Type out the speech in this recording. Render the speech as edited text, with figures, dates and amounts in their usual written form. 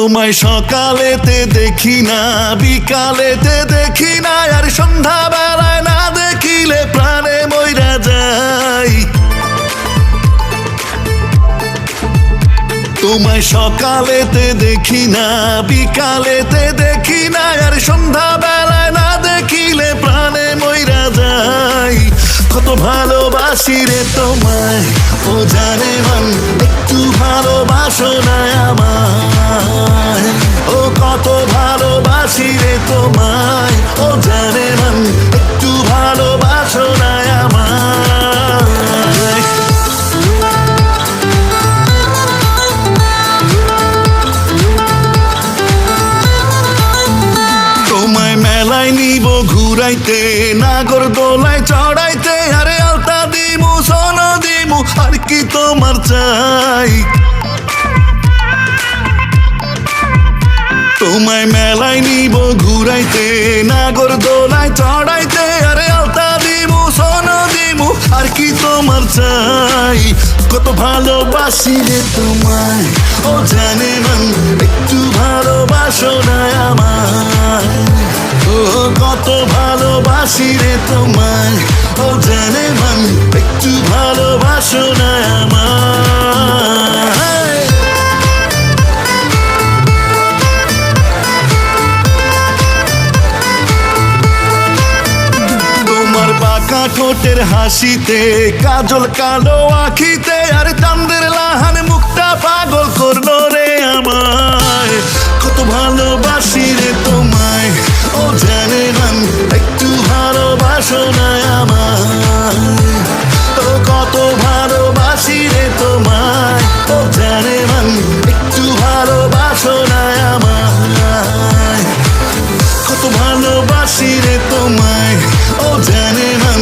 তোমায় সকালেতে দেখি না, বিকালেতে দেখি না, আর সন্ধ্যা বেলায় না দেখিলে প্রাণে মইরা যাই। তোমায় সকালেতে দেখি না, বিকালেতে দেখি না, আর সন্ধ্যা বেলায় না দেখিলে প্রাণে মইরা যাই। কত ভালোবাসি রে তোমায়, ও জানে মন, একটু ভালোবাসো না আমায়। ও কত ভালোবাসি রে তোমায়, ও জানে মন, একটু ভালোবাসো না আমায়। তোমায় মেলায় নিব ঘুরাইতে, নাগরদোলায় চড়াইতে, আরে আলতা দিমু সোনা দিমু, আর কি তোমার চাই। তোমায় মেলায় নিব ঘুরাইতে, নাগরদোলায় চড়াইতে, আরে আলতা দিমু সোনা দিমু, আর কি তোমার চাই। কত ভালোবাসি রে তোমায়, ও জানে মন, একটু ভালোবাসো না আমায়। ও কত ভালোবাসি রে তোমায়, ও জানে মন, একটু ভালোবাসো না আমায়। তোমার বাঁকা ঠোঁটের হাসিতে, কাজল কালো আখিতে, আর চাঁদের লাহান মুখটা পাগল করলো রে আমায়। কত ভালোবাসি রে তোমায়, ও জানে মন, একটু ভালোবাসো না আমায়। ও কত ভালোবাসি রে তোমায়, ও জানে মন, একটু ভালোবাসো না আমায়। কত ভালোবাসি রে তোমায়, ও জানে মন,